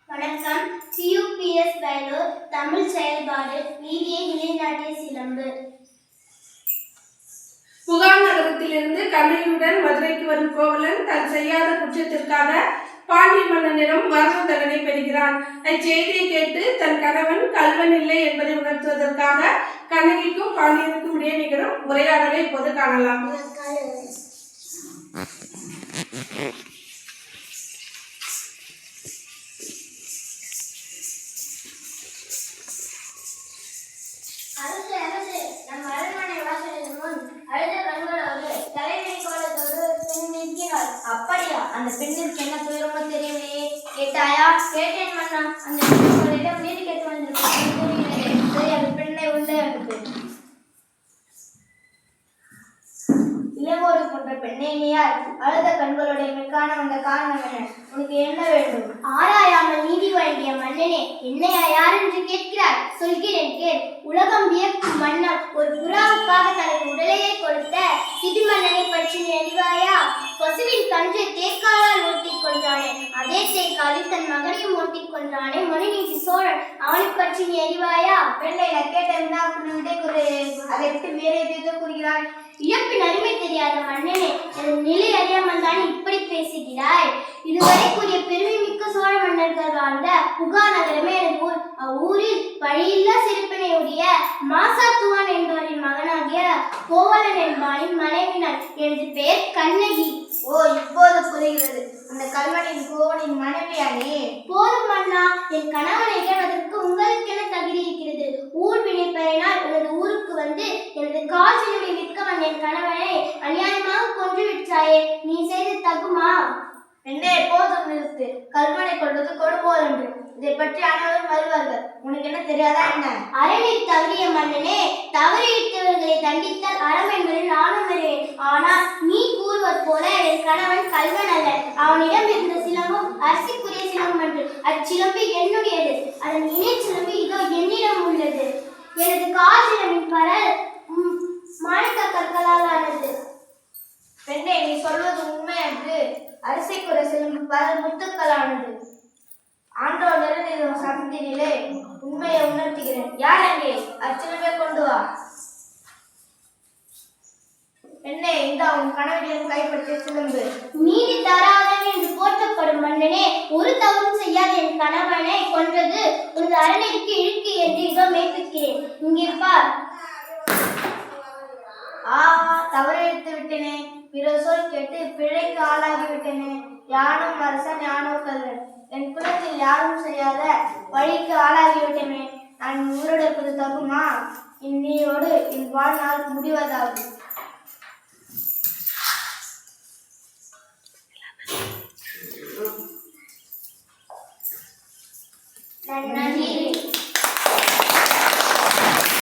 வணக்கம். CUPS வயலூர் தமிழ் செயல்பாடு நீதியை நிலைநாட்டிய சிலம்பு. புகார் நகரத்திலிருந்து கண்ணகியுடன் மதுரைக்கு வரும் கோவலன் தன் செய்யாத குற்றத்திற்காக பாண்டிய மன்னனிடம் மரண தண்டனை பெறுகிறான். அச்செய்தியை கேட்டு தன் கணவன் கல்வன் இல்லை என்பதை உணர்த்துவதற்காக கண்ணகிக்கும் பாண்டியனுக்கும் இடையே நிகழும் உரையாடலை இப்போது காணலாம். நம் அரண்மனை வாசலின் முன் அழுத கண்களோடு தலைமை கோலத்தோடு பெண் நிற்கிறாள். அப்படியா? அந்த பெண்ணிற்கு என்ன துயரமோ தெரியவில்லையே. கேட்டாயா? கேட்டேன் மன்னா. அந்த பெண்களிடம் நீதி கேட்டு வந்திருக்கிறேன். சரி, அந்த பெண்ணை உள்ளே அனுப்பு. இளங்கோடு போன்ற பெண்ணை நீயார் அழுத கண்களுடைய மெக்கான வந்த காரணம் என்ன? உனக்கு என்ன வேண்டும்? ஆராயாமல் நீதி வழங்கிய மன்னனே, என்னையா யார் என்று கேட்கிறார்? சொல்கிறேன் கேள். உலகம் வியக்கும் மன்னம் ஒரு புறாவுக்காக தனது உடலையே கொடுத்த சிதி மன்னனை பற்றி நீ அறிவாயா? பசுவின் கன்றை தேக்காலால் ஓட்டி கொன்றானே, அதே தேக்காலில் தன் மகனையும் ஓட்டி கொன்றானே மனுநீதி சோழன், அவனை பற்றி நீ அறிவாயா? பெண்ணை கேட்டா அதை விட்டு வேற எதோ கூறுகிறாய். இழப்பின் அருமை தெரியாத மன்னனே, எனது நிலை அறியாமல் தான் இப்படி பேசுகிறாய். இதுவரை கூறிய பெருமை மிக்க சோழ மன்னர்கள் வாழ்ந்த புகார் நகரமே எனது ஊர். அவ்வூரில் வழியில்லா சிறப்பினையுடைய மாசாத்துவான் என்பவரின் மகனாகிய கோவலன் என்பானின் மனைவினார். எனது பெயர் கண்ணகி. ஓ, இப்போது புரிகிறது. அந்த கல்வனின் கோவனின் மனைவியானே? போதும் மன்னா, என் கணவனை இழவதற்கு உங்களுக்கு என்ன தகுதி இருக்கிறது? ஊர் வினைப்பயனால் எனது ஊருக்கு வந்து எனது காட்சியினுடைய நிற்க வந்த என் கணவனை அநியாயமாக கொன்று விட்டாயே, நீ செய்து தகுமா? என்னே, போதும் நிறுத்து. கல்வனை கொள்வது கொடுபோல் என்று இதை பற்றி அனைவரும் வருவார்கள். உனக்கு என்ன தெரியாதா என்ன? அறநீர் தவறிய மன்னனே, தவறியிட்டவர்களை தண்டித்தால் அறம் என்பது நானும் வருவேன். ஆனால் நீ கூறுவது போல என் கணவன் கல்வன் அல்ல. அவனிடம் இருந்த சிலம்பும் அரசுக்குரிய சிலம்பம் என்று. அச்சிலம்பு என்னுடையது. அதன் இணை சிலம்பு இதோ என்னிடம் உள்ளது. எனது காஜிலமின் பரல் மாணிக்க கற்களால் ஆனது. பெண்ணே, நீ சொல்வது உண்மை என்று. அரிசைக்குரிய சிலம்பு பரல் முத்துக்களானது. ஆண்டோடு சந்தினிலே உண்மையை உணர்த்துகிறேன். யார் அங்கே? அச்சிலம்பை கொண்டு வா. பெண்ணே, இந்த உன் கணவனிடம் கைப்பற்றிய சிலம்பு. நீதி தராதவன் என்று போற்றப்படும் மன்னனே, ஒரு தவறும் செய்யாத என் கணவனை கொன்றது உனது அரணைக்கு இழுக்கு என்று இதோ மெய்ப்பிக்கிறேன். இங்கே பார். தவறிழைத்து விட்டேனே. பிற சொல் கேட்டு பிழைக்கு ஆளாகிவிட்டேனே. யானும் அரசன், யானோ கல்வன். என் குலத்தில் யாரும் செய்யாத வழிக்கு ஆளாகிவிட்டேனே. நான் உயிரிழப்பது தகுமா? இந்நியோடு என் வாழ்நாள் முடிவதாகும். நன்றி.